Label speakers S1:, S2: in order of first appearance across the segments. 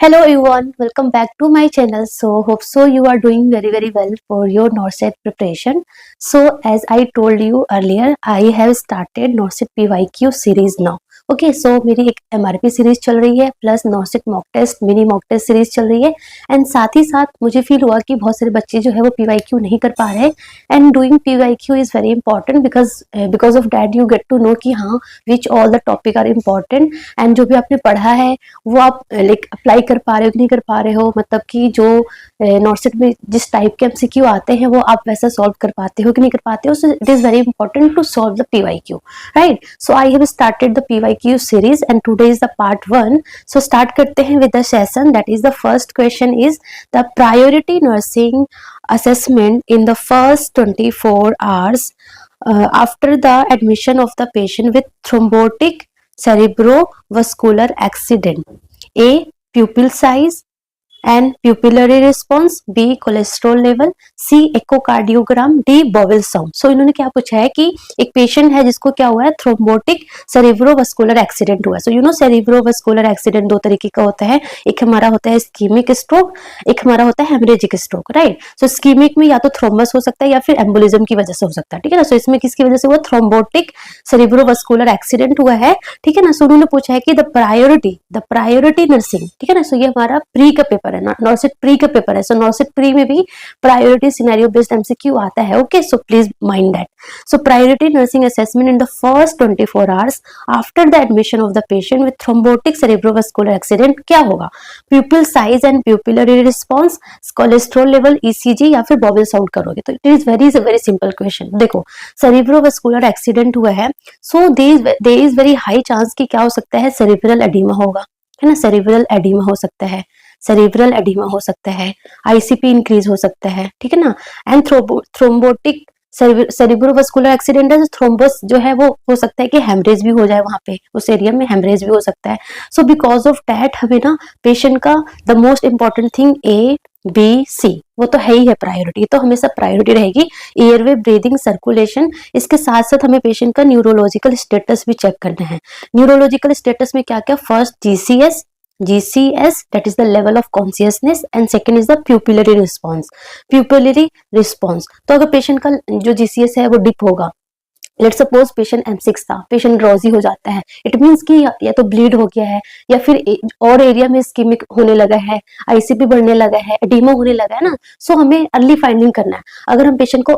S1: Hello everyone, welcome back to my channel. So hope so you are doing very well for your NORCET preparation. So as I told you earlier, I have started NORCET PYQ series now. Okay so मेरी एक MRP series चल रही है plus NORCET mock test mini mock test series चल रही है and साथ ही साथ मुझे फील हुआ कि बहुत सारे बच्चे जो है वो PYQ नहीं कर पा रहे and doing PYQ is very important because of that you get to know कि हाँ which all the topic are important and जो भी आपने पढ़ा है वो आप लाइक अप्लाई कर पा रहे हो कि नहीं कर पा रहे हो, मतलब कि जो नॉर्सेट में जिस टाइप के MCQ आते हैं वो आप वैसा सॉल्व कर पाते हो कि नहीं कर पाते हो. So it is very important to solve the PYQ, right. So I have started the PYQ series and today is the part 1. So start करते हैं with the session. That is the first question is the priority nursing assessment in the first 24 hours after the admission of the patient with thrombotic cerebrovascular accident. A. Pupil size and pupillary response, B. cholesterol level, C. echocardiogram, D. bowel sound. So इन्होंने क्या पूछा है कि एक patient है जिसको क्या हुआ है, थ्रोम्बोटिक सेरेब्रोवास्कुलर एक्सीडेंट हुआ है. So you know cerebrovascular accident दो तरीके का होता है, एक हमारा होता है स्कीमिक स्ट्रोक, एक हमारा होता है हेमरेजिक स्ट्रोक, राइट. सो स्कीमिक में या तो थ्रोम्बस हो सकता है या फिर एम्बोलिज्म की वजह से हो सकता है, ठीक है ना. सो इसमें किसकी वजह से हुआ, थ्रोम्बोटिक सेरेब्रोवास्कुलर एक्सीडेंट हुआ है, ठीक है ना. सो उन्होंने पूछा है कि द प्रायोरिटी नर्सिंग, ठीक है ना. सो ये हमारा प्री का पेपर है, नॉर्सेट प्री का पेपर है. सो नॉर्सेट प्री में भी प्रायोरिटी सिनेरियो बेस्ड MCQ आता है. Okay, so please mind that. So priority nursing assessment in the first 24 hours after the admission of the patient with thrombotic cerebrovascular accident क्या होगा, pupil size and pupillary response, cholesterol level, ECG या फिर bowel sound करोगे. तो it is very simple question. देखो cerebrovascular accident हुआ है, so there is very high chance कि क्या हो सकता है, सेरेब्रल एडिमा होगा, है ना. सेरेब्रल एडिमा हो सकता है, सेरेब्रल एडिमा हो सकता है, ICP इंक्रीज हो सकता है, ठीक है ना. एंड थ्रोम्बोटिक सेरेब्रोवास्कुलर एक्सीडेंट है, थ्रोम्बस जो है वो हो सकता है कि हेमरेज भी हो जाए, वहां पे उस एरिया में हेमरेज भी हो सकता है. सो बिकॉज ऑफ दैट हमें ना पेशेंट का the most important thing A, B, C वो तो है ही है प्रायोरिटी, तो हमेशा प्रायोरिटी रहेगी. एयरवे, ब्रीदिंग, सर्कुलेशन, इसके साथ साथ हमें पेशेंट का न्यूरोलॉजिकल स्टेटस भी चेक करना है. न्यूरोलॉजिकल स्टेटस में क्या क्या, first GCS that is the level of consciousness and second is the pupillary response. तो अगर पेशेंट का जो GCS है वो डिप होगा, लेट सपोज पेशेंट M6 था, पेशेंट ड्रॉजी हो जाता है, इट मींस कि या तो ब्लीड हो गया है या फिर और एरिया में स्कीमिक होने लगा है, ICP बढ़ने लगा है, एडिमा होने लगा है ना. सो हमें अर्ली फाइंडिंग करना है. अगर हम पेशेंट को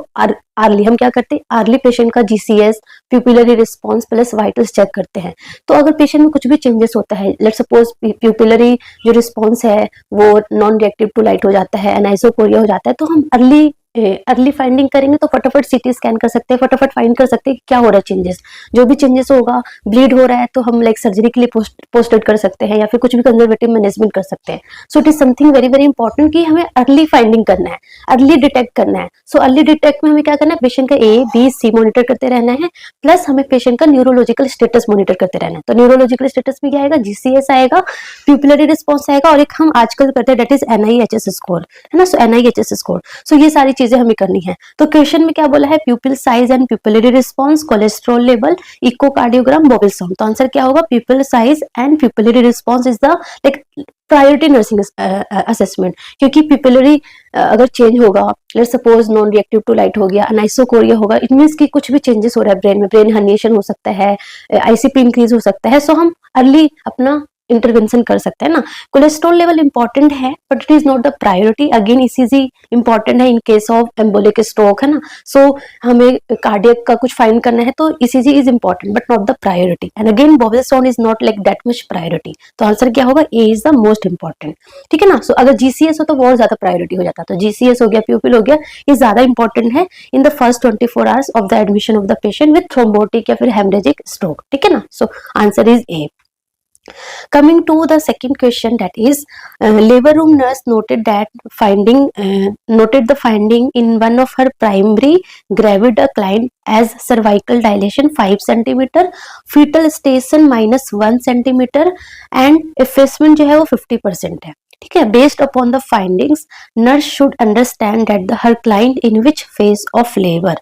S1: अर्ली हम क्या करते हैं, अर्ली पेशेंट का GCS, pupillary response plus vitals check करते हैं. तो अगर पेशेंट में कुछ भी चेंजेस होता है, लेट सपोज प्यूपिलरी जो रिस्पॉन्स है वो नॉन रिएक्टिव टू लाइट हो जाता है, एनाइसोकोरिया हो जाता है, तो हम अर्ली फाइंडिंग करेंगे तो फटाफट CT स्कैन कर सकते हैं, फटाफट फाइंड कर सकते हैं कि क्या हो रहा है चेंजेस. जो भी चेंजेस होगा, ब्लीड हो रहा है तो हम लाइक सर्जरी के लिए पोस्टेड कर सकते हैं या फिर कुछ भी कंजर्वेटिव मैनेजमेंट कर सकते हैं. सो it is something very important कि हमें अर्ली फाइंडिंग करना है, अर्ली डिटेक्ट करना है. सो अर्ली डिटेक्ट में हमें क्या करना है, पेशेंट का A, B, C मॉनिटर करते रहना है, प्लस हमें पेशेंट का न्यूरोलॉजिकल स्टेटस मॉनिटर करते रहना है. तो न्यूरोलॉजिकल स्टेटस में क्या आएगा, GCS आएगा, प्यूपिलरी रिस्पॉन्स आएगा और एक हम आजकल करते हैं दैट इज NIHS स्कोर, है ना. सो NIHS स्कोर, सो ये सारी चीजें हमें करनी है. तो क्वेश्चन में क्या बोला है, pupil size and pupillary response, cholesterol level, echocardiogram, bowel sound. तो आंसर क्या होगा, pupil size and pupillary response is the like priority nursing assessment. क्योंकि प्यूपिलरी अगर चेंज होगा, let's suppose non reactive to light हो गया, अनाइसोकोरिया होगा, इट मींस कि कुछ भी चेंजेस हो रहा है ब्रेन में, ब्रेन हर्निएशन हो सकता है, ICP इंक्रीज हो सकता है. सो हम अर्ली अपना इंटरवेंशन कर सकते हैं ना. कोलेस्ट्रॉल लेवल इंपॉर्टेंट है but it is not the priority. Again ECG important है in case of embolic stroke, है ना. सो हमें कार्डियक का कुछ फाइंड करना है तो ECG is important but not the priority. And again बॉबल sound is not like that much priority. तो आंसर क्या होगा, A is the most important, ठीक है ना. सो अगर GCS हो तो बहुत ज्यादा प्रायोरिटी हो जाता है. तो GCS हो गया, प्यूपिल हो गया, ये ज्यादा इंपॉर्टेंट है इन the first 24 hours of the admission of the patient with thrombotic या फिर हेमरेजिक स्ट्रोक, ठीक है ना. So answer is A. Coming to the second question, that is labor room nurse noted the finding in one of her primary gravid client as cervical dilation 5 cm, fetal station -1 cm and effacement जो है वो 50% है, ठीक है. Based upon the findings, nurse should understand that her client in which phase of labor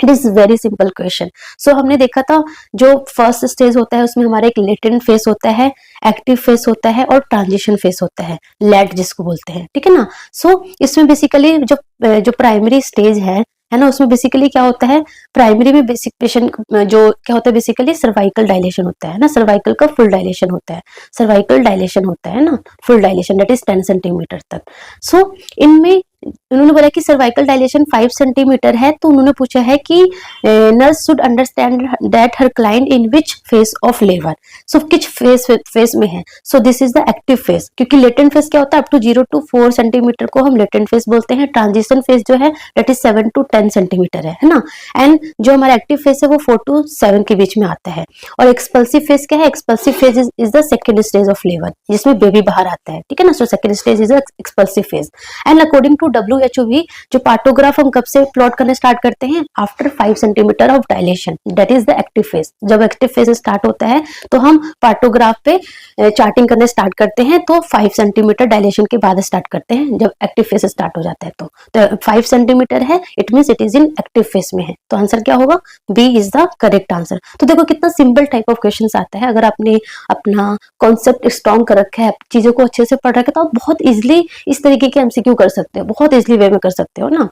S1: it is very simple question. So हमने देखा था जो फर्स्ट स्टेज होता है उसमें हमारा एक लेटेंट फेस होता है, एक्टिव फेस होता है और ट्रांजिशन फेस होता है, लैट जिसको बोलते हैं, ठीक है ना। सो इसमें बेसिकली जो प्राइमरी स्टेज है ना, उसमें बेसिकली क्या होता है, प्राइमरी में बेसिक पेशेंट जो क्या होता है, बेसिकली सर्वाइकल डायलेशन होता है ना, सर्वाइकल का फुल डायलेशन होता है, सर्वाइकल डायलेशन होता है ना, full dilation that is 10 centimetre तक। सो इनमें उन्होंने बोला कि सर्वाइकल डायलेशन 5 सेंटीमीटर है, तो उन्होंने पूछा है कि nurse should understand that her client in which phase of labour. So किस फेज में है, so this is the active phase, क्योंकि लेटेंट फेज क्या होता है, अप टू 0 to 4 सेंटीमीटर को हम लेटेंट फेज बोलते हैं। ट्रांजिशन फेज जो है दैट इज 7 to 10 सेंटीमीटर है ना। एंड जो हमारा एक्टिव फेज है वो 4 to 7 के बीच में आता है। और एक्सपल्सिव फेज क्या है, expulsive phase is the second stage of labour, जिसमें बेबी बाहर आता है, ठीक है ना। So second stage is expulsive phase. And according to WHO भी जो पार्टोग्राफ हम कब से प्लॉट करने स्टार्ट करते हैं, after 5 centimetre of dilation, that is the active phase. जब एक्टिव फेज स्टार्ट होता है तो हम पार्टोग्राफ पे चार्टिंग करने स्टार्ट करते हैं, तो 5 सेंटीमीटर डायलेशन के बाद स्टार्ट करते हैं, जब एक्टिव फेज स्टार्ट हो जाता है। तो 5 सेंटीमीटर है, it means it is in active phase में है। तो आंसर क्या होगा, B is the correct answer. तो देखो कितना सिंपल टाइप ऑफ क्वेश्चन आता है, अगर आपने अपना कॉन्सेप्ट स्ट्रॉन्ग कर रखा है, चीजों को अच्छे से पढ़ रखा है, तो आप बहुत इजिली इस तरीके के MCQ कर सकते हो, बहुत इजिली वे में कर सकते हो ना।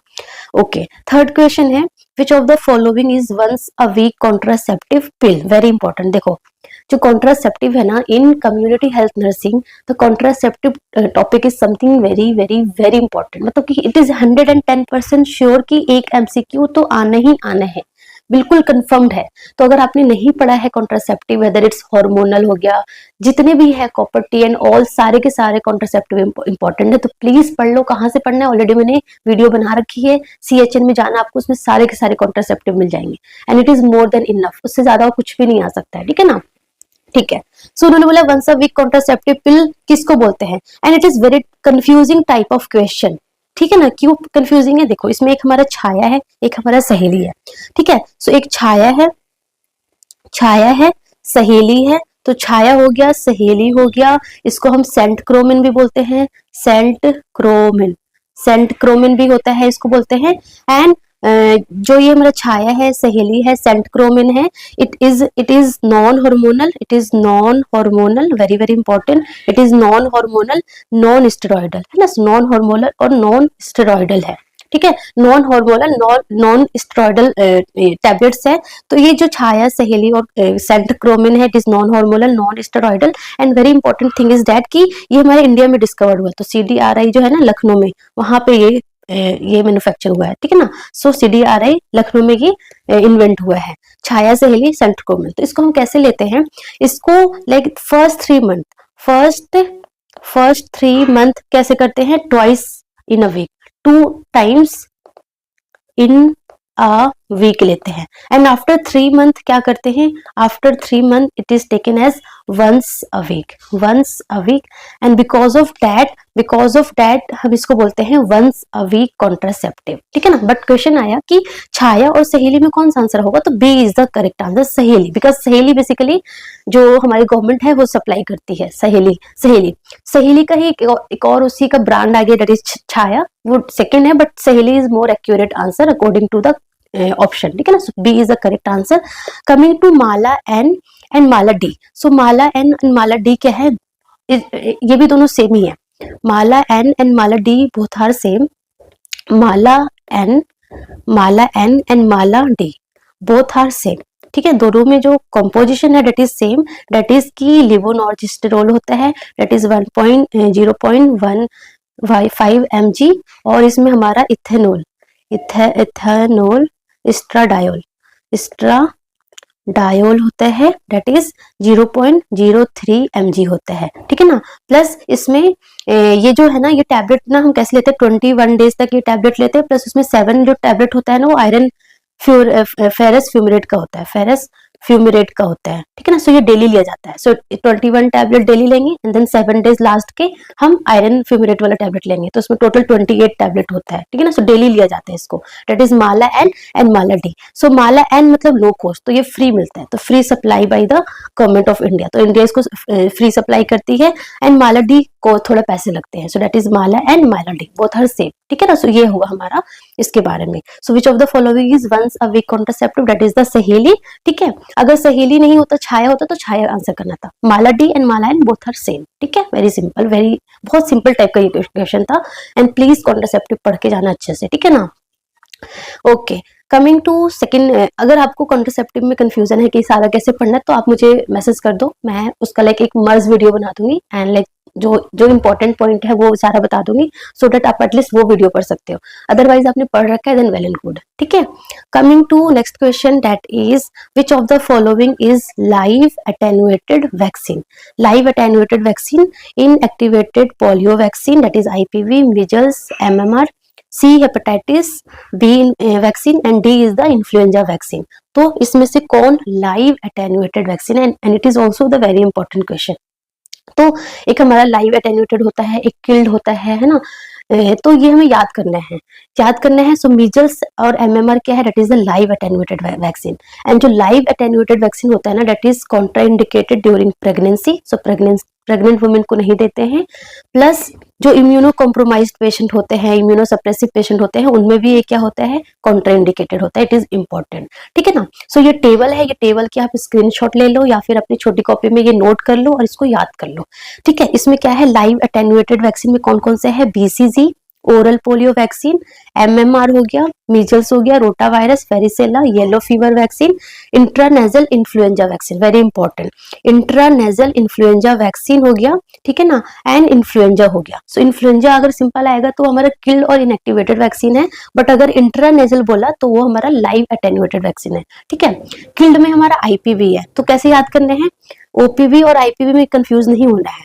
S1: ओके, थर्ड क्वेश्चन है, which of the following is once a week contraceptive pill. Very important. देखो जो कॉन्ट्रासेप्टिव है ना, in community health nursing the contraceptive topic is something very very very important. मतलब कि इट इज 110% श्योर कि एक MCQ तो आना ही आना है, बिल्कुल कंफर्म्ड है। तो अगर आपने नहीं पढ़ा है कॉन्ट्रासेप्टिव, वेदर इट्स हार्मोनल हो गया, जितने भी है कॉपर टी एंड ऑल, सारे के सारे कॉन्ट्रासेप्टिव इंपॉर्टेंट है, तो प्लीज पढ़ लो। कहाँ से पढ़ना है, ऑलरेडी मैंने वीडियो बना रखी है, CHN में जाना आपको, उसमें सारे के सारे कॉन्ट्रासेप्टिव मिल जाएंगे। And it is more than enough, उससे ज्यादा कुछ भी नहीं आ सकता है, ठीक है ना। ठीक है, सो उन्होंने बोला once a week contraceptive pill किसको बोलते हैं, and it is very confusing type of question, ठीक है ना। क्यों कंफ्यूजिंग है, देखो इसमें एक हमारा छाया है, एक हमारा सहेली है, ठीक है। सो एक छाया है, सहेली है, तो छाया हो गया, सहेली हो गया, इसको हम सेंट क्रोमिन भी बोलते हैं, सेंट क्रोमिन भी होता है, इसको बोलते हैं। एंड जो ये हमारा छाया है, सहेली है, सेंट क्रोमिन है, it is non hormonal, very very important, it is non hormonal, non steroidal है ना, नॉन हार्मोनल और नॉन स्टेरॉइडल है, ठीक है। Non hormonal non steroidal tablets है। तो ये जो छाया, सहेली और सेंट क्रोमिन है, it is non hormonal, non steroidal. And very important thing is that कि ये हमारे इंडिया में डिस्कवर्ड हुआ है। तो CDRI जो है ना लखनऊ में, वहां पे ये मैन्युफैक्चर हुआ है, ठीक है ना। सो CDRI लखनऊ में ये इन्वेंट हुआ है, छाया, सहेली, सेंट क्रोमिन। तो इसको हम कैसे लेते हैं, इसको लाइक फर्स्ट 3 मंथ कैसे करते हैं, twice in a week, 2 times in a week लेते हैं। एंड आफ्टर 3 मंथ क्या करते हैं, after 3 month it is taken as once a week. And because of that हम इसको बोलते हैं वंस अ वीक कॉन्ट्रासेप्टिव, ठीक है ना। बट क्वेश्चन आया कि छाया और सहेली में कौन सा आंसर होगा, तो B is the correct answer, Saheli. Because Saheli basically जो हमारी गवर्नमेंट है वो सप्लाई करती है, सहेली का ही एक और उसी का ब्रांड आ गया, दैट इज छाया, वो सेकेंड है, बट सहेली is more accurate answer according to the option, ठीक है ना। So B is the correct answer. Coming to Mala N and Mala D. So Mala N and Mala D क्या है, ये भी दोनों सेम ही है। Mala N and Mala D both are same, Mala N and Mala D both are same, ठीक है। दोनों में जो कॉम्पोजिशन है that is same, that is की लेवोनॉर्जिस्टेरोल होता है, डेट इज 0.1 mg, और इसमें हमारा इथेनॉल एस्ट्राडायोल होता है, डेट इज 0.03 mg होता है, ठीक है ना। प्लस इसमें ये जो है ना, ये टैबलेट ना हम कैसे लेते हैं, 21 डेज तक ये टैबलेट लेते हैं, प्लस उसमें 7 जो टैबलेट होता है ना, वो आयरन फेरस फ्यूमेरेट का होता है, ठीक है ना। सो ये डेली लिया जाता है। सो 21 टैबलेट डेली लेंगे, एंड देन 7 डेज लास्ट के हम आयरन फ्यूमेरेट वाला टैबलेट लेंगे, तो उसमें टोटल 28 टैबलेट होता है, ठीक है ना। सो डेली लिया जाता है इसको, that is Mala N and Mala D. So Mala N मतलब लो कॉस्ट, तो ये फ्री मिलता है, तो free supply by the government of India, तो इंडिया इसको फ्री सप्लाई करती है। एंड माला डी को थोड़ा पैसे लगते हैं। So that is Mala and Mala D, both are same, ठीक है ना। सो ये हुआ हमारा इसके बारे में। So which of the following is once a week contraceptive, that is the Saheli, ठीक है। अगर सहेली नहीं होता, छाया होता तो छाया आंसर करना था। Mala D and Mala N both are same, ठीक है। वेरी सिंपल, वेरी बहुत सिंपल टाइप का ये क्वेश्चन था। एंड प्लीज कॉन्ट्रासेप्टिव पढ़ के जाना अच्छे से, ठीक है ना। ओके, कमिंग टू सेकंड, अगर आपको कॉन्ट्रासेप्टिव में कंफ्यूजन है कि सारा कैसे पढ़ना है तो आप मुझे मैसेज कर दो, मैं उसका लाइक एक मर्ज वीडियो बना दूंगी एंड लाइक जो इंपॉर्टेंट पॉइंट है वो सारा बता दूंगी, सो दैट आप एटलीस्ट वो वीडियो पढ़ सकते हो। अदरवाइज आपने पढ़ रखा है देन वेल एंड गुड, ठीक है। Coming to next question, that is which of the following is live attenuated vaccine. Live attenuated vaccine, inactivated polio vaccine, that is IPV, measles, MMR, C hepatitis, B vaccine and D is the influenza vaccine. तो इसमें से कौन live attenuated vaccine है, and it is also the very important question. तो एक हमारा live attenuated होता है, एक किल्ड होता है ना। तो ये हमें याद करना है। सो मीजल्स और MMR क्या है, that is the live attenuated vaccine. And जो लाइव अटेन्युएटेड वैक्सीन होता है ना, that is contraindicated during pregnancy, so pregnant women को नहीं देते हैं। प्लस जो इम्यूनो कॉम्प्रोमाइज्ड पेशेंट होते हैं, इम्यूनो सप्रेसिव पेशेंट होते हैं, उनमें भी ये क्या होता है, कॉन्ट्राइंडिकेटेड होता है। इट इज इंपॉर्टेंट, ठीक है ना। सो ये टेबल है, ये टेबल की आप स्क्रीनशॉट ले लो या फिर अपनी छोटी कॉपी में ये नोट कर लो और इसको याद कर लो, ठीक है। इसमें क्या है, लाइव अटेन्युएटेड वैक्सीन में कौन कौन से है, BCG oral polio vaccine, MMR हो गया, मीजल्स हो गया, rota virus, varicella, yellow fever vaccine, intranasal influenza vaccine, very important, intranasal influenza vaccine हो गया, ठीक है ना। एंड इन्फ्लुएंजा हो गया। सो इन्फ्लुएंजा अगर सिंपल आएगा तो हमारा किल्ड और इनएक्टिवेटेड वैक्सीन है, बट अगर इंट्रानेजल बोला तो वो हमारा लाइव अटेन्युएटेड वैक्सीन है, ठीक है। किल्ड में हमारा IPV है, तो कैसे याद करने हैं, OPV और IPV में कंफ्यूज नहीं होना है।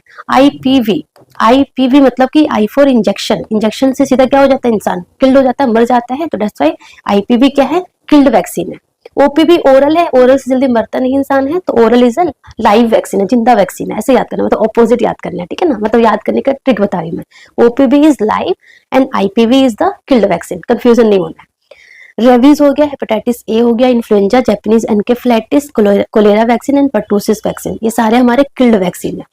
S1: IPV मतलब कि I फॉर इंजेक्शन से सीधा क्या हो जाता है, इंसान किल्ड हो जाता है, मर जाता है, तो दैट्स व्हाई IPV क्या है, किल्ड वैक्सीन है। OPV ओरल है, ओरल से जल्दी मरता नहीं इंसान है, तो oral is a live vaccine है, जिंदा वैक्सीन है, ऐसे याद करना, मतलब ऑपोजिट याद करना है, ठीक है ना। मतलब याद करने का ट्रिक बता रही मैं। OPV is live and IPV is the killed vaccine, confusion नहीं होना है। रेबीज हो गया, हेपेटाइटिस A हो गया, influenza, Japanese encephalitis, cholera vaccine and pertussis vaccine, ये सारे हमारे किल्ड वैक्सीन है,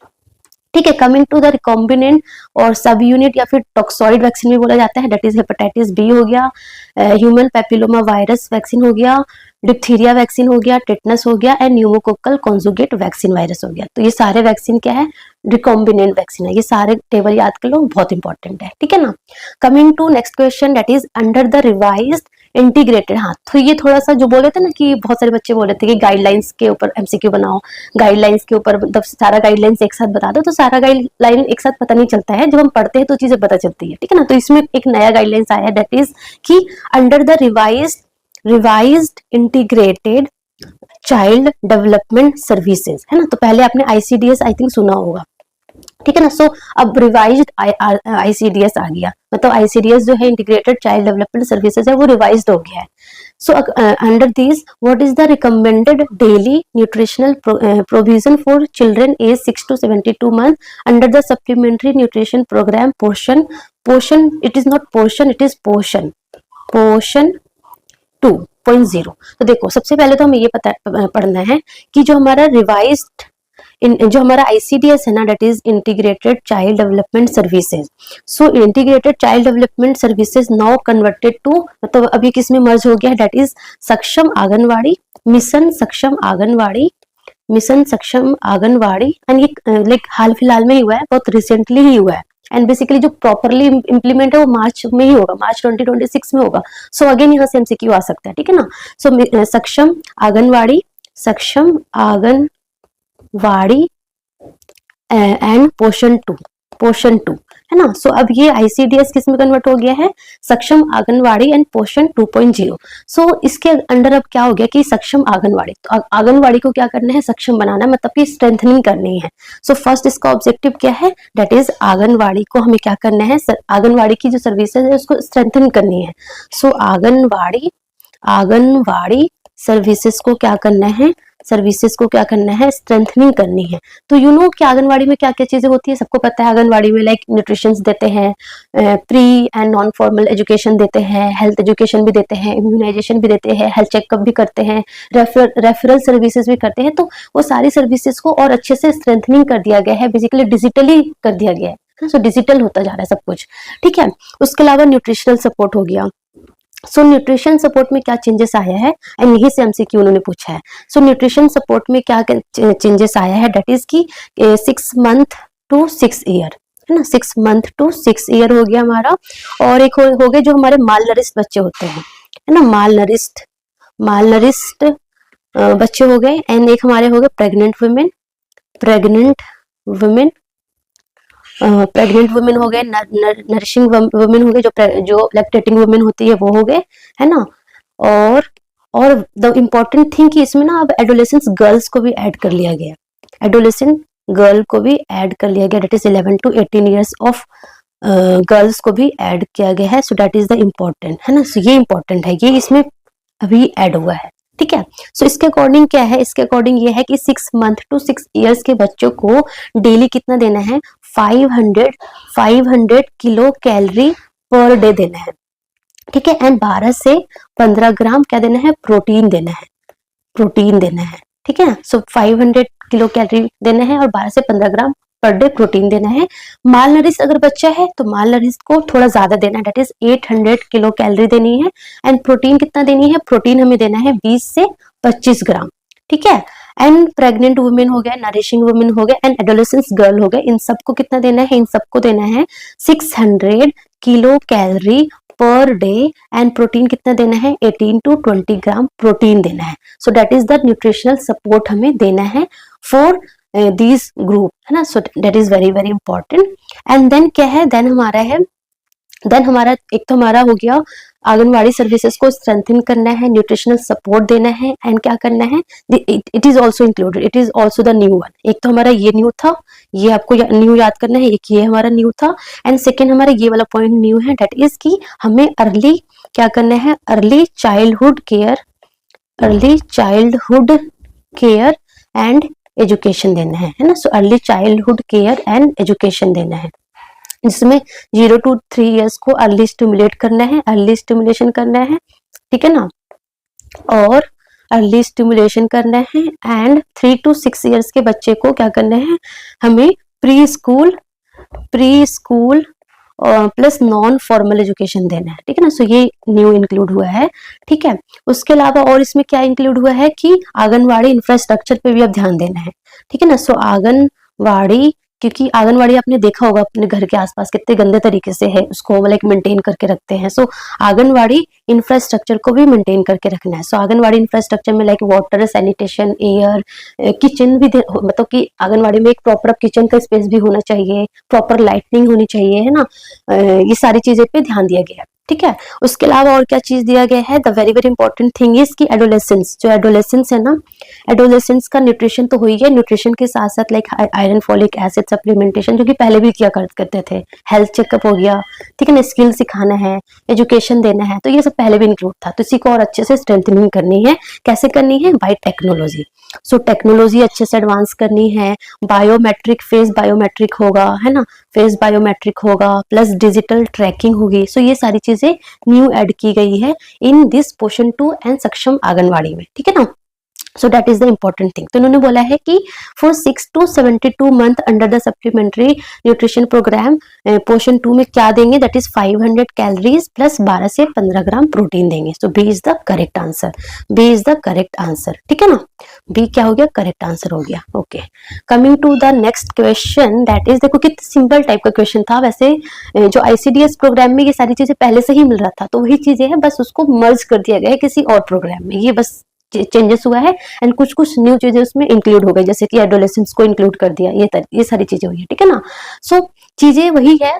S1: ठीक है। कमिंग टू द रिकॉम्बिनेंट और सब यूनिट या फिर टॉक्सॉइड वैक्सीन भी बोला जाता है, दैट इज हेपेटाइटिस B हो गया, ह्यूमन पैपिलोमा वायरस वैक्सीन हो गया, डिप्थीरिया वैक्सीन हो गया, टेटनस हो गया and pneumococcal conjugate vaccine virus हो गया। तो ये सारे वैक्सीन क्या है, रिकॉम्बिनेंट वैक्सीन है। ये सारे टेबल याद कर लो, बहुत इंपॉर्टेंट है, ठीक है ना। Coming to next question, that is under the revised integrated. हाँ, तो ये थोड़ा सा जो बोले थे ना कि बहुत सारे बच्चे बोले थे कि गाइडलाइंस के ऊपर MCQ बनाओ, गाइडलाइंस के ऊपर मतलब सारा गाइडलाइंस एक साथ बता दो, तो सारा गाइडलाइन एक साथ पता नहीं चलता है, जब हम पढ़ते हैं तो चीजें पता चलती है, ठीक है ना। तो इसमें एक नया गाइडलाइंस आया है, दैट इज कि under the revised integrated child development services, है ना। तो पहले आपने ICDS आई थिंक सुना होगा, ठीक है ना। सो अब रिवाइज्ड ICDS आ गया, मतलब ICDS जो है इंटीग्रेटेड चाइल्ड डेवलपमेंट सर्विसेज है, वो रिवाइज्ड हो गया है। So under this what is the recommended daily nutritional provision for children age 6 to 72 month under the supplementary nutrition programme Poshan, it is not portion, it is Poshan 2.0। तो देखो, सबसे पहले तो हमें ये पढ़ना है कि जो हमारा रिवाइज्ड जो हमारा ICDS है ना, that is integrated child development services. So integrated child development services now converted to, मतलब अभी किस में मर्ज हो गया, दैट इज सक्षम आंगनवाड़ी, मिशन सक्षम आंगनवाड़ी एंड ये लाइक हाल फिलहाल में ही हुआ है, बहुत रिसेंटली ही हुआ है। एंड बेसिकली जो प्रॉपरली इंप्लीमेंट है वो मार्च में ही होगा, मार्च 2026 में होगा। सो अगेन यहाँ से MCQ आ सकता है, ठीक है ना। सो सक्षम आंगनवाड़ी एंड पोषण टू, है ना। सो अब ये ICDS किस में कन्वर्ट हो गया है, सक्षम आंगनवाड़ी एंड पोषण 2.0। सो इसके अंडर अब क्या हो गया कि सक्षम आंगनवाड़ी, तो आंगनवाड़ी को क्या करना है, सक्षम बनाना, मतलब कि स्ट्रेंथनिंग करनी है। सो फर्स्ट इसका ऑब्जेक्टिव क्या है, दैट इज आंगनवाड़ी को हमें क्या करना है, आंगनवाड़ी की जो सर्विसेज है उसको स्ट्रेंथन करनी है। सो आंगनवाड़ी सर्विसेज को क्या करना है, स्ट्रेंथनिंग करनी है। तो यू नो कि आंगनवाड़ी में क्या क्या चीजें होती है, सबको पता है। आंगनवाड़ी में लाइक न्यूट्रिशन देते हैं, pre and non formal education देते हैं, हेल्थ एजुकेशन भी देते हैं, इम्यूनाइजेशन भी देते हैं, हेल्थ चेकअप भी करते हैं, रेफरल सर्विसेज भी करते हैं। तो वो सारी सर्विसेज को और अच्छे से स्ट्रेंथनिंग कर दिया गया है, बेसिकली डिजिटली कर दिया गया है। सो डिजिटल होता जा रहा है सब कुछ, ठीक है। उसके अलावा न्यूट्रिशनल सपोर्ट हो गया। सो न्यूट्रिशन सपोर्ट में क्या चेंजेस आया है, एंड यही से एमसीक्यू उन्होंने पूछा है। सो न्यूट्रिशन सपोर्ट में क्या चेंजेस आया है, डेट इज की 6 मंथ टू 6 ईयर, है ना, 6 मंथ टू 6 ईयर हो गया हमारा। और एक हो गए जो हमारे माल नरिश्ड बच्चे होते हैं, है ना, माल नरिश्ड बच्चे हो गए। एंड एक हमारे हो गए प्रेग्नेंट वुमेन हो गए, नरिशिंग वुमेन हो गए, जो लैक्टेटिंग वुमेन होती है वो हो गए, है ना। और द इम्पोर्टेंट थिंग कि इसमें ना अब एडोलेसेंस गर्ल्स को भी ऐड कर लिया गया, एडोलेसेंट गर्ल को भी ऐड कर लिया गया, that is 11 to 18 years of girls को भी ऐड किया गया है। So that is the important, है ना। सो ये इम्पोर्टेंट है, ये इसमें अभी ऐड हुआ है, ठीक है। सो इसके अकॉर्डिंग क्या है, इसके अकॉर्डिंग ये है कि 6 मंथ टू 6 ईयर्स के बच्चों को डेली कितना देना है, 500 किलो कैलोरी पर डे देना है, ठीक है। एंड 12 से 15 ग्राम क्या देना है, प्रोटीन देना है, ठीक है। सो 500 किलो कैलोरी देना है और 12 से 15 ग्राम पर डे प्रोटीन देना है। माल नरिश अगर बच्चा है तो माल नरिश को थोड़ा ज्यादा देना है, डेट इज 800 किलो कैलोरी देनी है। एंड प्रोटीन कितना देनी है, प्रोटीन हमें देना है 20 से 25 ग्राम, ठीक है। एंड प्रेग्नेंट वुमेन हो गया, नरिशिंग वुमेन हो गया, एंड एडोलेसेंस गर्ल हो गए, इन सबको कितना देना है, इन सबको देना है 600 kilo calorie per day. And protein कितना देना है, 18 to 20 ग्राम प्रोटीन देना है। So that is the nutritional support हमें देना है फॉर दिस ग्रुप, है ना। So that is very very important. And then क्या है, देन हमारा एक तो हमारा हो गया आंगनवाड़ी सर्विसेज को स्ट्रेंथन करना है, न्यूट्रिशनल सपोर्ट देना है, एंड क्या करना है, it is also included, it is also the new one. एक तो हमारा ये न्यू था, ये आपको न्यू याद करना है, एक ये हमारा न्यू था। एंड सेकेंड हमारा ये वाला पॉइंट न्यू है, डेट इज की हमें अर्ली क्या करना है, early childhood care and education देना है ना। So early childhood care and education देना है, जिसमें 0 to 3 ईयर्स को अर्ली स्टिमुलेट करना है, अर्ली स्टिमुलेशन करना है, ठीक है ना, और अर्ली स्टिमुलेशन करना है। एंड 3 to 6 ईयर्स के बच्चे को क्या करना है, हमें pre school plus non formal education देना है, ठीक है ना। सो ये न्यू इंक्लूड हुआ है, ठीक है। उसके अलावा और इसमें क्या इंक्लूड हुआ है कि आंगनवाड़ी इंफ्रास्ट्रक्चर पे भी अब ध्यान देना है, ठीक है ना। सो आंगनवाड़ी, क्योंकि आंगनवाड़ी आपने देखा होगा अपने घर के आसपास कितने गंदे तरीके से है उसको लाइक मेंटेन करके रखते हैं। सो आंगनवाड़ी इंफ्रास्ट्रक्चर को भी मेंटेन करके रखना है। सो आंगनवाड़ी इंफ्रास्ट्रक्चर में like water, sanitation, air, kitchen भी, मतलब कि आंगनवाड़ी में एक प्रॉपर किचन का स्पेस भी होना चाहिए, प्रॉपर लाइटनिंग होनी चाहिए, है ना। ये सारी चीजें पे ध्यान दिया गया है, ठीक है। उसके अलावा और क्या चीज दिया गया है, the very very important thing is की एडोलेसेंस, जो एडोलेसेंस है ना, एडोलेसेंस का न्यूट्रिशन तो हुई है, न्यूट्रिशन के साथ साथ like iron, folic acid supplementation, जो कि पहले भी किया करते थे, हेल्थ चेकअप हो गया, ठीक है ना, स्किल सिखाना है, एजुकेशन देना है, तो ये सब पहले भी इंक्लूड था। तो इसी को और अच्छे से स्ट्रेंथनिंग करनी है, कैसे करनी है, बाय टेक्नोलॉजी। सो टेक्नोलॉजी अच्छे से एडवांस करनी है, बायोमेट्रिक, फेस बायोमेट्रिक होगा, है ना, फेस बायोमेट्रिक होगा, प्लस डिजिटल ट्रैकिंग होगी। सो ये सारी चीजें न्यू ऐड की गई है इन दिस पोषण 2 एंड सक्षम आंगनवाड़ी में, ठीक है ना। So that is the important thing. तो इन्होंने बोला है कि for 6 to 72 month under the supplementary nutrition programme Poshan 2 में क्या देंगे, दैट इज 500 कैलोरीज प्लस 12 से 15 ग्राम प्रोटीन देंगे। So B is the correct answer, B is the correct answer, ठीक है ना। बी क्या हो गया, करेक्ट आंसर हो गया। Okay, coming to the next question, that is, देखो कितना सिंपल टाइप का क्वेश्चन था। वैसे जो आईसीडीएस प्रोग्राम में ये सारी चीजें पहले से ही मिल रहा था, तो वही चीजें हैं, बस उसको मर्ज कर दिया गया है किसी और प्रोग्राम में, ये बस चेंजेस हुआ है। एंड कुछ न्यू चीजें उसमें इंक्लूड हो गई, जैसे कि एडोलेसेंस को इंक्लूड कर दिया, ये सारी चीजें हुई है, ठीक है ना। सो चीजें वही है,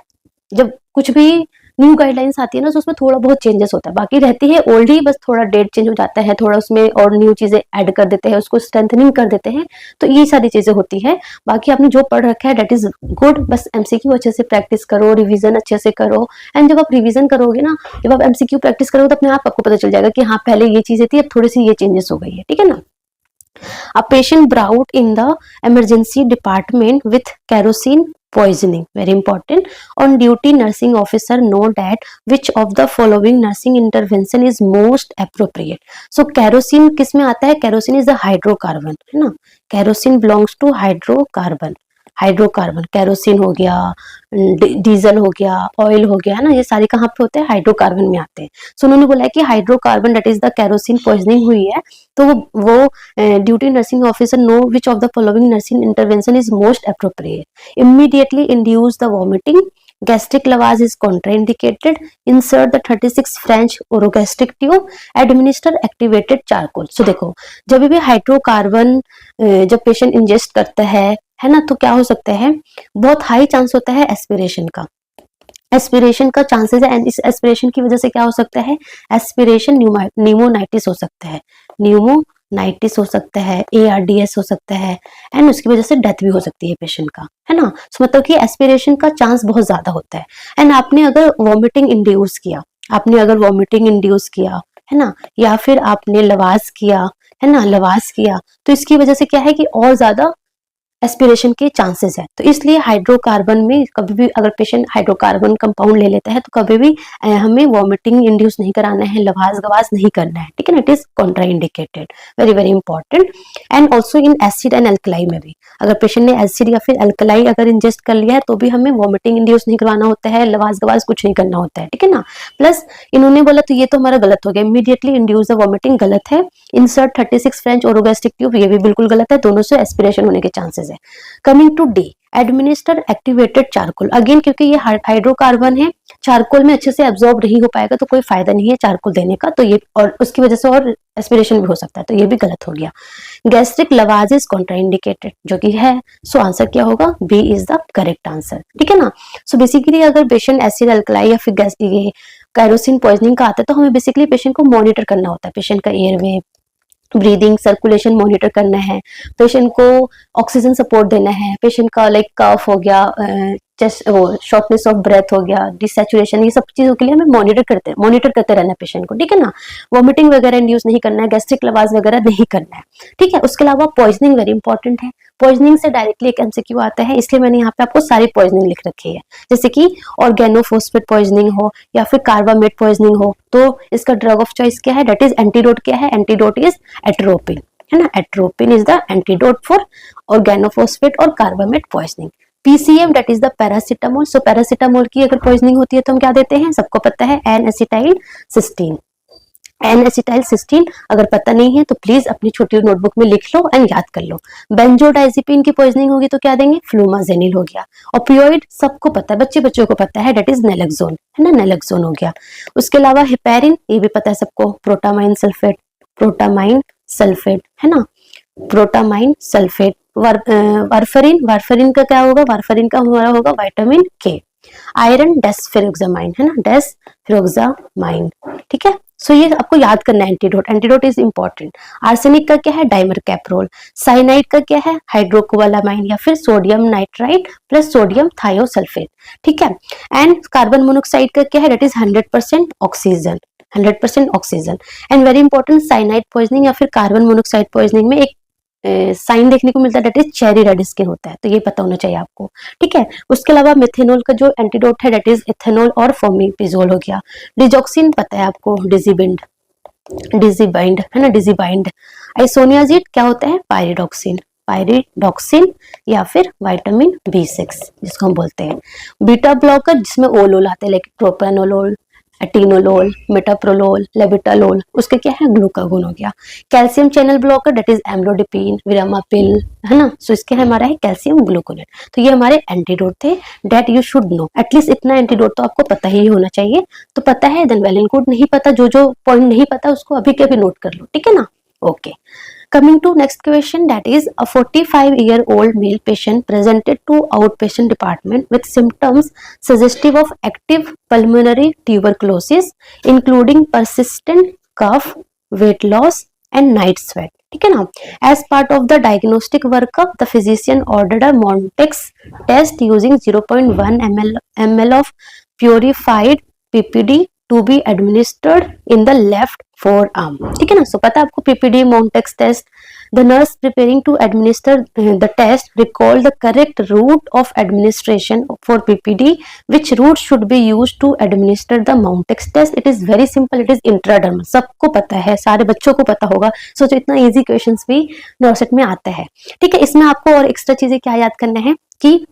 S1: जब कुछ भी न्यू गाइडलाइंस आती है ना, तो उसमें थोड़ा बहुत चेंजेस होता है, बाकी रहती है ओल्ड ही, बस थोड़ा डेट चेंज हो जाता है, थोड़ा उसमें और न्यू चीजें ऐड कर देते हैं, उसको स्ट्रेंथनिंग कर देते हैं, तो ये सारी चीजें होती है। बाकी आपने जो पढ़ रखा है दैट इज गुड, बस एमसीक्यू अच्छे से प्रैक्टिस करो, रिवीजन अच्छे से करो। एंड जब आप रिवीजन करोगे ना, जब आप एमसीक्यू प्रैक्टिस करोगे तो अपने आप आपको पता चल जाएगा कि हाँ पहले ये चीजें थी, अब थोड़ी सी ये चेंजेस हो गई है, ठीक है ना। A patient brought in the emergency department with kerosene poisoning, very important. On duty nursing officer know that which of the following nursing intervention is most appropriate. So kerosene किस में आता है, kerosene is a hydrocarbon, है ना, kerosene belongs to hydrocarbon, hydrocarbon, kerosene हो गया, diesel हो गया, ऑयल हो गया, है ना, ये सारे कहाँ पे होते हैं, हाइड्रोकार्बन में आते हैं। सो उन्होंने बोला है कि hydrocarbon that is the kerosene poisoning हुई है, तो वो duty nursing officer know which of the following nursing intervention is most appropriate, immediately induce the vomiting, gastric lavage is contraindicated, insert the 36 French orogastric tube, administer activated charcoal। so देखो, जब भी hydrocarbon जब patient ingest करता है ना, तो क्या हो सकता है, बहुत हाई चांस होता है एस्पिरेशन का, एस्पिरेशन का चांसेस है, एंड इस एस्पिरेशन की वजह से क्या हो सकता है, एस्पिरेशन न्यूमोनाइटिस हो सकता है, न्यूमोनाइटिस हो सकता है, ARDS हो सकता है, एंड उसकी वजह से डेथ भी हो सकती है पेशेंट का, है ना। so, मतलब कि एस्पिरेशन का चांस बहुत ज्यादा होता है। एंड आपने अगर वॉमिटिंग इंड्यूस किया, है ना, या फिर आपने लवाज किया, है ना, लवाज किया, तो इसकी वजह से क्या है कि और ज्यादा एस्पिरेशन के चांसेस है। तो इसलिए हाइड्रोकार्बन में कभी भी अगर पेशेंट हाइड्रोकार्बन कंपाउंड ले लेता है तो कभी भी हमें वॉमिटिंग इंड्यूस नहीं कराना है, लवाज गवाज नहीं करना है, ठीक है ना, it is contraindicated, very very important. And also in acid and alkali में भी, अगर पेशेंट ने एसिड या फिर अल्कलाई अगर इंजेस्ट कर लिया है तो भी हमें वॉमिटिंग इंड्यूस नहीं करवाना होता है, लवाज गवाज कुछ नहीं करना होता है, ठीक है ना। प्लस इन्होंने बोला तो ये तो हमारा गलत हो गया, इमीडिएटली इंड्यूस द वॉमिटिंग गलत है, इंसर्ट 36 फ्रेंच ओरोगैस्ट्रिक ट्यूब ये भी बिल्कुल गलत है, दोनों से एस्पिरेशन होने के चांसेस है। Coming to D, administer activated charcoal, again क्योंकि ये हाइड्रोकार्बन है, चारकोल में अच्छे से एब्जॉर्ब नहीं हो पाएगा तो कोई फायदा नहीं है चारकोल देने का, तो ये और उसकी वजह से और एस्पिरेशन भी हो सकता है, तो ये भी गलत हो गया। गैस्ट्रिक लवाज इज कॉन्ट्राइंडिकेटेड जो कि है, सो आंसर क्या होगा, B is the correct answer, ठीक है ना। सो बेसिकली अगर पेशेंट एसिड अल्कलाई या फिर गैस ये कैरोसिन पॉइजनिंग का आता है तो हमें बेसिकली पेशेंट को मॉनिटर करना होता है, पेशेंट का एयरवे, ब्रीदिंग, सर्कुलेशन मॉनिटर करना है, पेशेंट को ऑक्सीजन सपोर्ट देना है, पेशेंट का लाइक कफ हो गया, चेस्ट वो शॉर्टनेस ऑफ ब्रेथ हो गया, डिसैचुरेशन, ये सब चीजों के लिए हमें मॉनिटर करते रहना है पेशेंट को, ठीक है ना। वॉमिटिंग वगैरह इंड्यूस नहीं करना है, गैस्ट्रिक लवाज वगैरह नहीं करना है, ठीक है। उसके अलावा पॉइजनिंग वेरी इंपॉर्टेंट है, पॉइजनिंग से डायरेक्टली एक MCQ आता है, इसलिए मैंने यहाँ पे आपको सारी पॉइजनिंग लिख रखी है, जैसे कि ऑर्गेनोफॉस्फेट पॉइजनिंग हो या फिर कार्बामेट पॉइजनिंग हो, तो इसका ड्रग ऑफ चॉइस क्या है, दैट इज एंटीडोट क्या है, एंटीडोट इज एट्रोपिन, है ना, atropine is the antidote for organophosphate और carbamate poisoning. PCM that is the paracetamol, so paracetamol की अगर पॉइजनिंग होती है तो हम क्या देते हैं, सबको पता है, N-एसिटाइल सिस्टीन, N-एसिटाइल सिस्टीन, अगर पता नहीं है तो प्लीज अपनी छोटी नोटबुक में लिख लो एंड याद कर लो। बेंजोडाइजिपिन की पॉइजनिंग होगी तो क्या देंगे, फ्लूमाजेनिल हो गया। ओपियोइड सबको पता है, बच्चों को पता है, दैट इज नेलेक्सोन, है ना, नेलेक्सोन हो गया। उसके अलावा हेपेरिन, ये भी पता है सबको, प्रोटामाइन सल्फेट, है ना, प्रोटामाइन सल्फेट। वारफरिन का क्या होगा, वारफरिन का हमारा होगा विटामिन के। आयरन डेस्फिरोक्सामाइन, है ना, डेस्फिरोक्सामाइन, ठीक है। सो ये आपको याद करना है, एंटीडोट इज इंपॉर्टेंट। आर्सेनिक का क्या है, डाइमर कैप्रोल। साइनाइड का क्या है, हाइड्रोकोबालामाइन या फिर sodium nitrite plus sodium thiosulphate, ठीक है। एंड कार्बन मोनोक्साइड का क्या है, that is 100% oxygen, 100% oxygen. And very important, cyanide poisoning या फिर कार्बन मोनोक्साइड पॉइजनिंग में एक साइन देखने को मिलता है, that is cherry red skin होता है, तो ये पता होना चाहिए आपको, ठीक है। उसके अलावा मिथेनॉल का जो एंटीडोट है, दैट इज इथेनॉल और फोमिपिजोल हो गया। डिजॉक्सिन पता है आपको, डिजीबाइंड, है ना, डिजीबाइंड। आइसोनियाजिड क्या होता है, पायरिडॉक्सिन या फिर विटामिन B6 जिसको हम बोलते हैं। बीटा ब्लॉकर जिसमें ओलोल आते हैं, like propranolol, atenolol, metoprolol, labetalol, उसके क्या है, ग्लूकागोन हो गया। Calcium channel blocker that is amlodipine, verapamil, है ना, सो इसके हमारा है कैल्शियम ग्लूकोनेट। तो ये हमारे एंटीडोट थे, that you should know, at least इतना एंटीडोट तो आपको पता ही होना चाहिए। तो पता है देन वेल एंड गुड, नहीं पता, जो पॉइंट नहीं पता उसको अभी के अभी नोट कर लो, ठीक है ना। Okay, coming to next question, that is a 45-year-old male patient presented to outpatient department with symptoms suggestive of active pulmonary tuberculosis including persistent cough, weight loss and night sweat, ठीक है ना। As part of the diagnostic workup, the physician ordered a Montex test using 0.1 ml of purified PPD to be administered in the left forearm, ठीक है ना। So पता है आपको PPD Mantoux test, the nurse preparing to administer the test recall the correct route of administration for PPD, which route should be used to administer the Mantoux test. It is very simple, it is intradermal, सबको पता है, सारे बच्चों को पता होगा। सोचो इतना इजी क्वेश्चंस भी नॉर्सेट में आता है, ठीक है। इसमें आपको और एक्स्ट्रा चीजें क्या याद करना है कि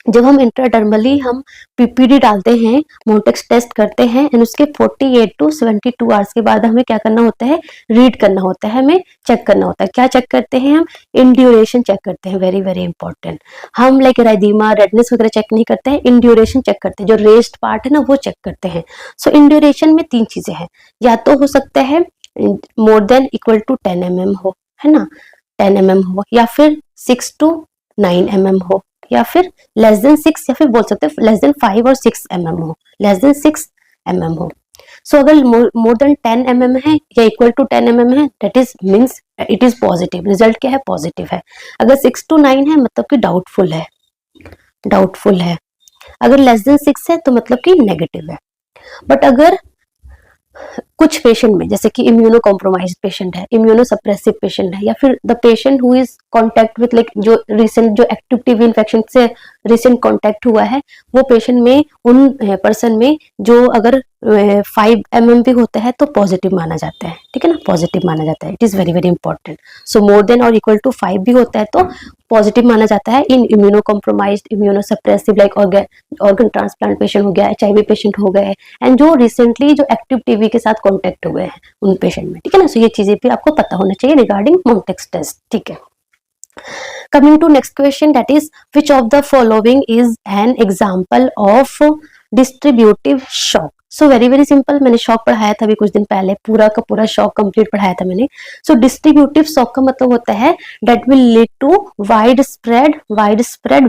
S1: जब हम इंट्राडर्मली हम पीपीडी डालते हैं, मोन्टेक्स टेस्ट करते हैं, एंड उसके 48 टू 72 आवर्स के बाद हमें क्या करना होता है, रीड करना होता है, हमें चेक करना होता है। क्या चेक करते हैं हम, इंड्यूरेशन चेक करते हैं, वेरी वेरी इंपॉर्टेंट। हम लाइक एराइदीमा, रेडनेस वगैरह चेक नहीं करते हैं, इंड्यूरेशन चेक करते हैं, जो रेस्ट पार्ट है ना वो चेक करते हैं। सो इंड्यूरेशन में 3 चीजें हैं, या तो हो सकता है more than equal to 10 mm हो, है ना, 10 mm हो, या फिर 6 to 9 mm हो, या फिर लेस देन 6, या फिर बोल सकते हैं लेस देन 5 और 6 mm हो, लेस देन 6 mm हो। सो अगर मोर देन 10 mm है या इक्वल टू 10 mm है, that is means it is positive, result क्या है, पॉजिटिव है। अगर 6 to 9 है मतलब कि डाउटफुल है, डाउटफुल है। अगर लेस देन 6 है तो मतलब कि नेगेटिव है। बट अगर कुछ पेशेंट में, जैसे कि इम्यूनो कॉम्प्रोमाइज पेशेंट है, इम्यूनो सप्रेसिव पेशेंट है, या फिर the patient who is contact with like जो रिसेंट जो एक्टिव टीबी इन्फेक्शन से रिसेंट कॉन्टेक्ट हुआ है, वो पेशेंट में, उन पर्सन में जो अगर 5 mm भी होता है तो पॉजिटिव माना जाता है, ठीक है ना, पॉजिटिव माना जाता है। It is very very important. So more than और इक्वल टू 5 भी होता है तो पॉजिटिव माना जाता है in immunocompromised, immunosuppressive like organ transplant patient हो गया, HIV पेशेंट हो गए, एंड जो रिसेंटली जो एक्टिव टीबी के साथ कॉन्टेक्ट हुए हैं उन पेशेंट में, ठीक है ना। सो ये चीजें भी आपको पता होना चाहिए रिगार्डिंग मोन्टेक्स टेस्ट, ठीक है। Coming to next question, that is which of the following is an example of distributive shock? So very very simple, मैंने शॉक पढ़ाया था अभी कुछ दिन पहले, पूरा का पूरा शॉक कंप्लीट पढ़ाया था मैंने। So डिस्ट्रीब्यूटिव शॉक का मतलब होता है that will lead to widespread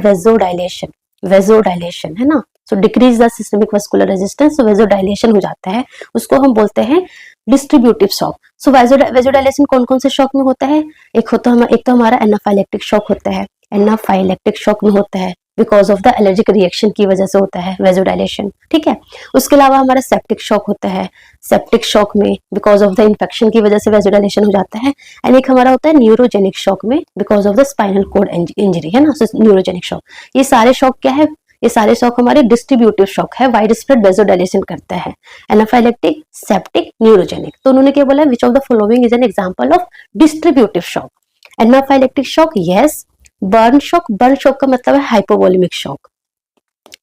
S1: vasodilation, vasodilation है ना। So decrease the systemic vascular resistance, so vasodilation हो जाता है, उसको हम बोलते हैं डिस्ट्रीब्यूटिव शॉक। सो वेजोडाइलेशन कौन कौन से शॉक में होता है, एक तो हमारा एनाफाइलेक्टिक शॉक होता है, एनाफाइलेक्टिक शॉक में होता है because of the allergic reaction की वजह से होता है वेजोडाइलेशन, ठीक है। उसके अलावा हमारा सेप्टिक शॉक होता है, सेप्टिक शॉक में बिकॉज ऑफ द इन्फेक्शन की वजह से वेजोडाइलेशन हो जाता है। एंड एक हमारा होता है न्यूरोजेनिक शॉक में because of the spinal cord injury, है ना, न्यूरोजेनिक शॉक। ये सारे शॉक क्या है, ये सारे शॉक हमारे डिस्ट्रीब्यूटिव शॉक है, वाइड स्प्रेड वेजोडाइलेशन करता है, एनाफाइलेक्टिक, सेप्टिक, न्यूरोजेनिक। तो उन्होंने क्या बोला, which of the following is an example of distributive shock. Anaphylactic shock yes, burn shock का मतलब है hypovolaemic shock,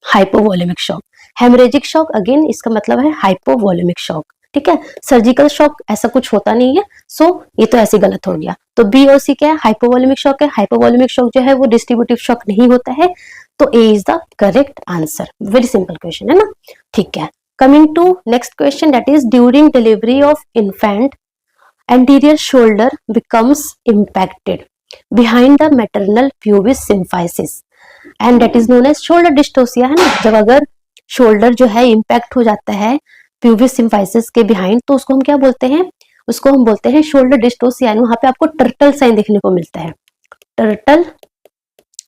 S1: hypovolaemic shock. Haemorrhagic shock again इसका मतलब है हाइपोवोलेमिक शॉक, ठीक है। सर्जिकल शॉक ऐसा कुछ होता नहीं है, सो ये तो ऐसे गलत हो गया। तो बी और सी क्या है, हाइपोवोलेमिक शॉक है। हाइपोवोलेमिक शॉक जो है वो डिस्ट्रीब्यूटिव शॉक नहीं होता है, तो A is the correct answer. Very simple question है ना, ठीक है। Coming to next question, that is during delivery of infant anterior shoulder becomes impacted behind the maternal pubis symphysis and that is known as shoulder dystocia, है ना। जब अगर shoulder जो है इम्पैक्ट हो जाता है प्यूबिस सिम्फाइसिस के बिहाइंड, तो उसको हम क्या बोलते हैं, उसको हम बोलते हैं शोल्डर डिस्टोसिया। वहां पे आपको टर्टल साइन देखने को मिलता है, टर्टल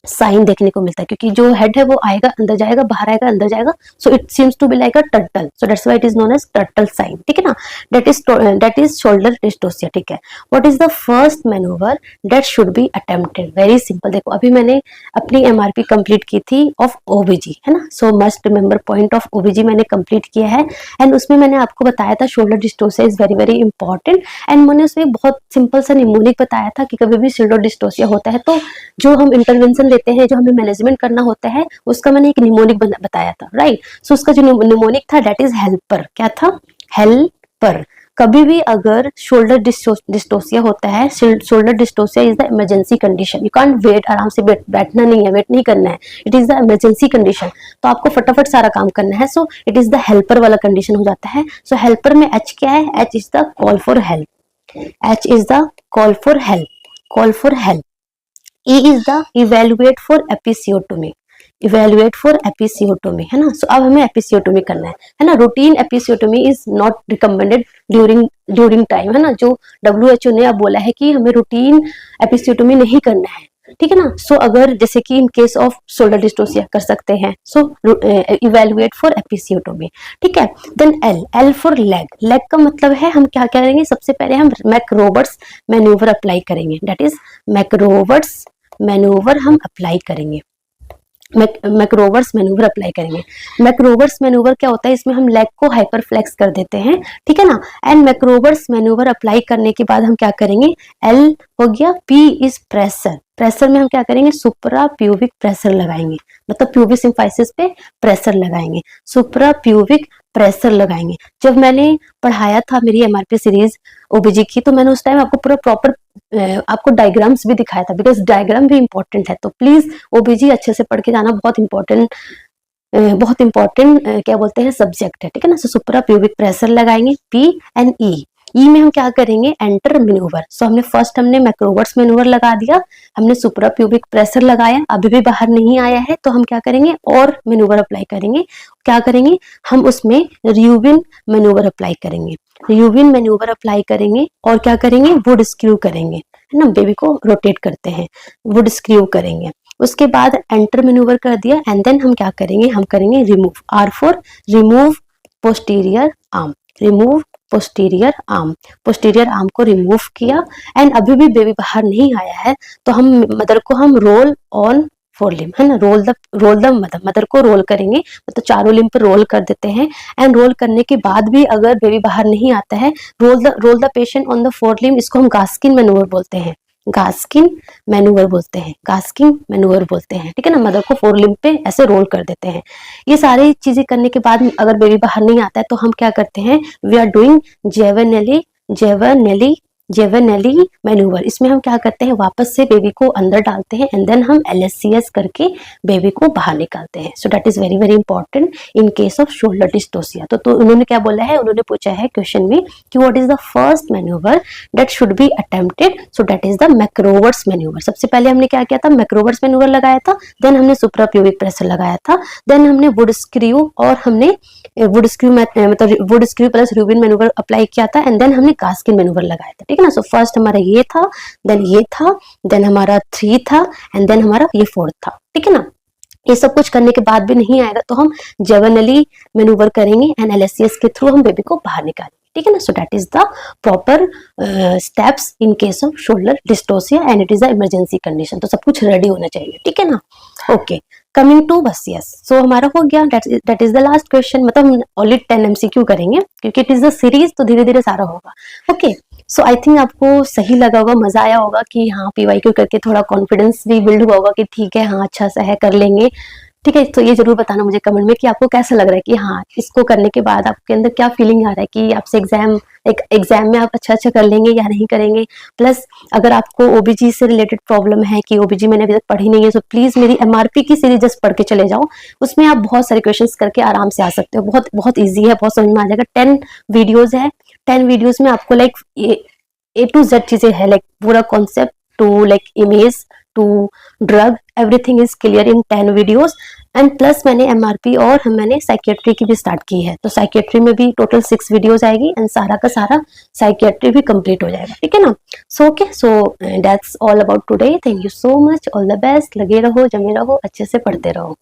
S1: साइन देखने को मिलता है, क्योंकि जो हेड है वो आएगा अंदर जाएगा, बाहर आएगा अंदर जाएगा, so it seems to be like a turtle, so that's why it is known as turtle sign, ठीक है ना। दैट इज शोल्डर डिस्टोसिया, ठीक है। What is the first manoeuvre that should be attempted, very simple. देखो अभी मैंने अपनी MRP complete की थी ऑफ ओबीजी, है ना, सो मस्ट रिमेंबर पॉइंट ऑफ ओबीजी मैंने कंप्लीट किया है, एंड उसमें मैंने आपको बताया था shoulder dystocia is very very important, and मैंने उसमें बहुत सिंपल सा निमोनिक बताया था कि कभी भी शोल्डर डिस्टोसिया होता है तो जो हम इंटरवेंशन लेते हैं, जो हमें मैनेजमेंट करना होता है, उसका मैंने एक निमोनिक बताया था, राइट। सो उसका जो निमोनिक था दैट इज हेल्पर, क्या था, हेल्पर। कभी भी अगर शोल्डर डिस्टोसिया होता है, shoulder dystocia is the emergency condition, you can't wait, आराम से बैठना नहीं है, वेट नहीं करना है, it is the emergency condition, तो आपको फटाफट सारा काम करना है, so it is the helper वाला कंडीशन हो जाता है। सो हेल्पर में एच क्या है, H is the call for help, H is the call for help, call for help. E is the evaluate for episiotomy, evaluate for episiotomy, है ना। सो अब हमें एपिसियोटोमी करना है ना। Routine episiotomy is not recommended during time, है ना। जो WHO ने अब बोला है कि हमें रूटीन एपिसियोटोमी नहीं करना है, ठीक है ना। सो अगर जैसे कि in case of shoulder dystocia कर सकते हैं, सो इवेलुएट फॉर एपिसियोटोमी, ठीक है। Then L, L for leg, leg का मतलब है हम क्या करेंगे, सबसे पहले हम मैकरोबर्ट्स मैन्यूवर अप्लाई करेंगे, दैट इज मैकरोबर्ट्स मैन्यूवर हम अप्लाई करेंगे, मैक्रोवर्स मैन्यूवर अप्लाई करेंगे। मैक्रोवर्स मैन्यूवर क्या होता है, इसमें हम लेग को हाइपर फ्लेक्स कर देते हैं, ठीक है ना। एंड मैक्रोवर्स मैन्यूवर अप्लाई करने के बाद हम क्या करेंगे, एल हो गया, पी इज प्रेशर, प्रेशर में हम क्या करेंगे, सुप्रा प्यूबिक प्रेशर लगाएंगे, मतलब प्यूबिक सिम्फाइसिस पे प्रेशर लगाएंगे, सुप्रा प्यूबिक प्रेशर लगाएंगे। जब मैंने पढ़ाया था मेरी एमआरपी सीरीज ओबीजी की, तो मैंने उस टाइम आपको पूरा प्रॉपर आपको डायग्राम्स भी दिखाया था, बिकॉज डायग्राम भी इंपॉर्टेंट है। तो प्लीज ओबीजी अच्छे से पढ़ के जाना, बहुत इंपॉर्टेंट क्या बोलते हैं सब्जेक्ट है, ठीक है ना। सो सुप्रा प्यूबिक प्रेशर लगाएंगे, पी एंड ई, ई में हम क्या करेंगे, एंटर मैन्यूवर। सो हमने मैक्रोवर्स मैन्यूवर लगा दिया, हमने सुप्रा प्यूबिक प्रेशर लगाया, अभी भी बाहर नहीं आया है, तो हम क्या करेंगे, और मैन्यूवर अप्लाई करेंगे। क्या करेंगे, हम उसमें रियूविन मैन्यूवर अप्लाई करेंगे, रियूविन मैन्यूवर अप्लाई करेंगे, और क्या करेंगे, वुड स्क्रू करेंगे, है ना, बेबी को रोटेट करते हैं, वुड स्क्रू करेंगे। उसके बाद एंटर मैन्यूवर कर दिया, एंड देन हम क्या करेंगे, हम करेंगे remove, R for remove posterior arm, remove posterior arm, posterior arm को रिमूव किया। एंड अभी भी बेबी बाहर नहीं आया है, तो हम मदर को हम रोल ऑन फोर लिम्ब, है ना, रोल द मदर को रोल करेंगे, मतलब चारों लिम्ब पर रोल कर देते हैं। एंड रोल करने के बाद भी अगर बेबी बाहर नहीं आता है, roll the patient on the four limb, इसको हम गास्किन मैन्यूवर बोलते हैं, गास्किन मैन्यूवर बोलते हैं, गास्किन मैन्यूवर बोलते हैं, ठीक है ना। मदर को फोर लिम्ब पे ऐसे रोल कर देते हैं। ये सारी चीजें करने के बाद अगर बेबी बाहर नहीं आता है, तो हम क्या करते हैं, वी आर डूइंग जेवेनेली मैन्यूवर। इसमें हम क्या करते हैं, वापस से बेबी को अंदर डालते हैं, एंड देन हम एलएससीएस करके बेबी को बाहर निकालते हैं। So that is very very important in case of shoulder dystocia. तो उन्होंने क्या बोला है, उन्होंने पूछा है क्वेश्चन में कि what is the first manoeuvre that should be attempted, so that is the McRoberts manoeuvre. सबसे पहले हमने क्या किया था, मैक्रोवर्स मैन्यूवर लगाया था, देन हमने सुप्राप्यूबिक प्रेशर लगाया था, देन हमने वुड स्क्रू, और हमने वुड स्क्रू मतलब would screw plus Rubin manoeuvre apply किया था, एंड देन हमने गास्किन मैन्यूवर लगाया था, ठीक है ना। सो फर्स्ट हमारा ये था, देन हमारा 3 था, एंड देन हमारा ये 4 था, ठीक है ना। ये सब कुछ करने के बाद भी नहीं आएगा, तो हम जेवेनेली मैन्यूवर करेंगे, एंड एलएससीएस के थ्रू हम बेबी को बाहर निकालेंगे, ठीक है ना। So that is the proper steps in case of shoulder dystocia, and it is a emergency condition. तो सब कुछ रेडी होना चाहिए, ठीक है ना। ओके, कमिंग टू बस यस, सो हमारा हो गया, that is the last question. मतलब हम ओनली 10 एमसीक्यू करेंगे, क्योंकि इट इज द सीरीज, तो धीरे धीरे सारा होगा। ओके, सो आई थिंक आपको सही लगा होगा, मजा आया होगा कि हाँ पीवाईक्यू करके थोड़ा कॉन्फिडेंस भी बिल्ड हुआ होगा कि ठीक है, हाँ अच्छा सा है, कर लेंगे, ठीक है। तो ये जरूर बताना मुझे कमेंट में कि आपको कैसा लग रहा है, कि हाँ इसको करने के बाद आपके अंदर क्या फीलिंग आ रहा है, कि आपसे एग्जाम में आप अच्छा कर लेंगे या नहीं करेंगे। प्लस अगर आपको ओबीजी से रिलेटेड प्रॉब्लम है कि ओबीजी मैंने अभी तक पढ़ी नहीं है, तो प्लीज मेरी एमआरपी की सीरीज जस्ट पढ़ के चले जाओ, उसमें आप बहुत सारे क्वेश्चंस करके आराम से आ सकते हो। बहुत बहुत ईजी है, बहुत समझ में आ जाएगा। 10 वीडियोज है, 10 वीडियोज में आपको लाइक ए टू जेड चीजें है, लाइक पूरा concept to like image to drug, everything is clear in 10 videos. And plus मैंने एमआरपी और मैंने साइकियाट्री की भी स्टार्ट की है, तो साइकियाट्री में भी टोटल 6 वीडियोज आएगी, एंड सारा का सारा साइकियाट्री भी कंप्लीट हो जाएगा, ठीक है ना। So okay, so that's all about today. Thank you so much, all the best, लगे रहो, जमे रहो, अच्छे से पढ़ते रहो।